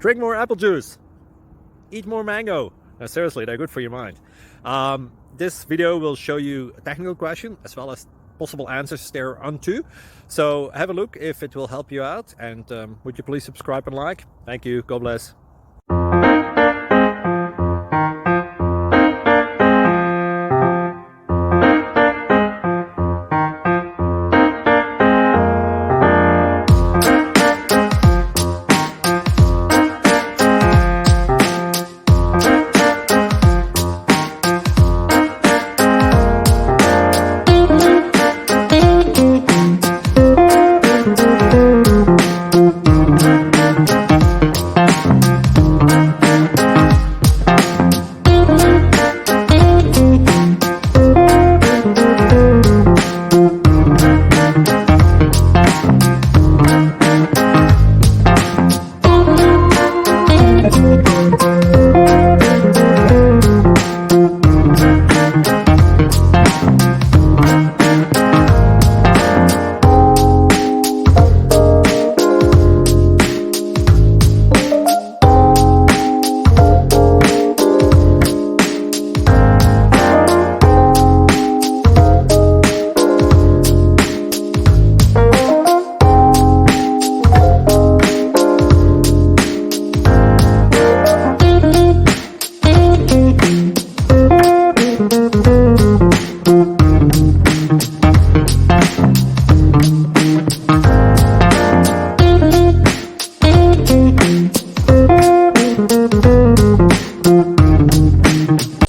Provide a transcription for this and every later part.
drink more apple juice, eat more mango. No, seriously, they're good for your mind. This video will show you a technical question as well as possible answers thereunto. So have a look if it will help you out, and would you please subscribe and like? Thank you. God bless.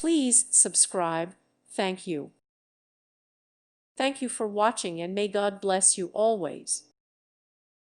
Please subscribe. Thank you. Thank you for watching, and may God bless you always.